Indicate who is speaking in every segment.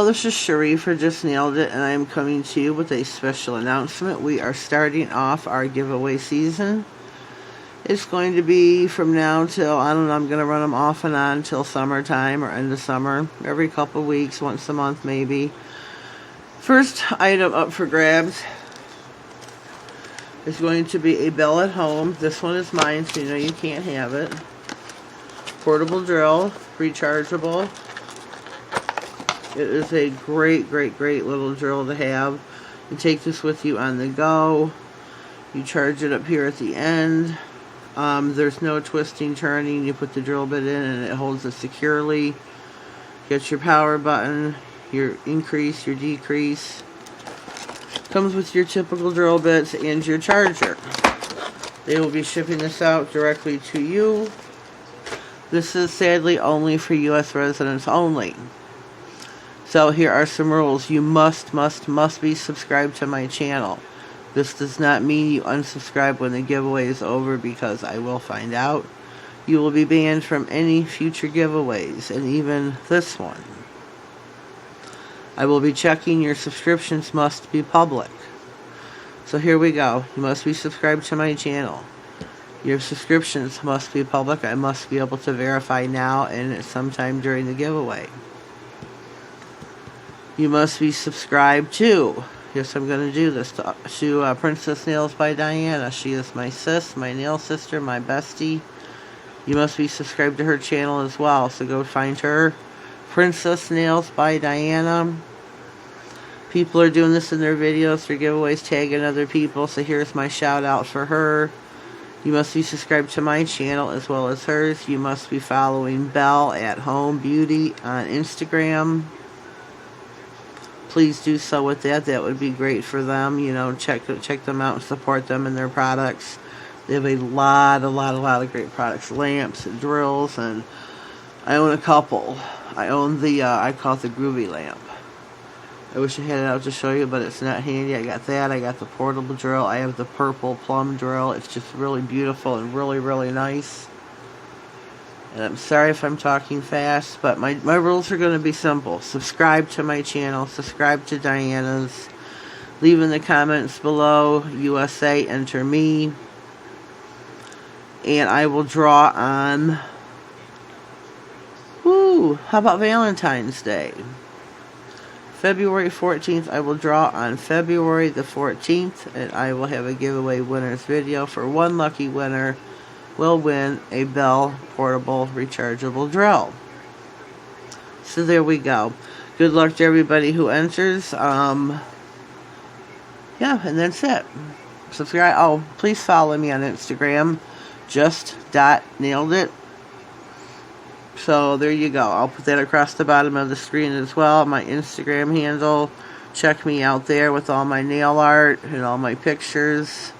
Speaker 1: this is Cherie for Just Nailed It, and I am coming to you with a special announcement. We are starting off our giveaway season. It's going to be from now till, I don't know, I'm going to run them off and on till summertime or end of summer. Every couple weeks, once a month maybe. First item up for grabs is going to be a bell at home. This one is mine, so you know you can't have it. Portable drill, rechargeable. It is a great little drill to have. You take this with you on the go. You charge it up here at the end. There's no twisting, turning. You put the drill bit in and it holds it securely. Get your power button, your increase, your decrease. Comes with your typical drill bits and your charger. They will be shipping this out directly to you. This is sadly only for U.S. residents only. So here are some rules. You must be subscribed to my channel. This does not mean you unsubscribe when the giveaway is over, because I will find out. You will be banned from any future giveaways, and even this one. I will be checking your subscriptions must be public. So here we go. You must be subscribed to my channel. Your subscriptions must be public. I must be able to verify now and sometime during the giveaway. You must be subscribed to, yes, I'm going to do this, to Princess Nails by Diana. She is my sis, my nail sister, my bestie. You must be subscribed to her channel as well, so go find her. Princess Nails by Diana. People are doing this in their videos for giveaways, tagging other people, so here's my shout out for her. You must be subscribed to my channel as well as hers. You must be following Belle at Home Beauty on Instagram. Please do so with that. That would be great for them. You know, check them out and support them and their products. They have a lot of great products. Lamps and drills, and I own a couple. I own the, I call it the Groovy lamp. I wish I had it out to show you, but it's not handy. I got that. I got the portable drill. I have the purple plum drill. It's just really beautiful and really nice. And I'm sorry if I'm talking fast, but my rules are going to be simple. Subscribe to my channel. Subscribe to Diana's. Leave in the comments below, USA, enter me. And I will draw on, how about Valentine's Day? February 14th, I will draw on February the 14th, and I will have a giveaway winners video. For one lucky winner will win a Bell portable rechargeable drill. So there we go. Good luck to everybody who enters. Yeah, and that's it. Subscribe. Oh, please follow me on Instagram. Just.nailedit. So there you go. I'll put that across the bottom of the screen as well. My Instagram handle. Check me out there with all my nail art and all my pictures.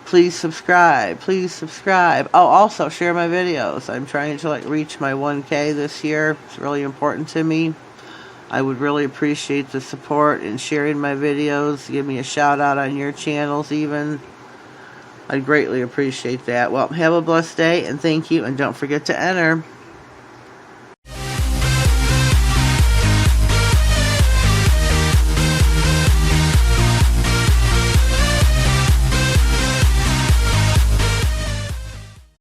Speaker 1: Please subscribe. Please subscribe. Oh, also share my videos. I'm trying to reach my 1K this year. It's really important to me. I would really appreciate the support in sharing my videos. Give me a shout out on your channels even. I'd greatly appreciate that. Well, have a blessed day, and thank you, and don't forget to enter.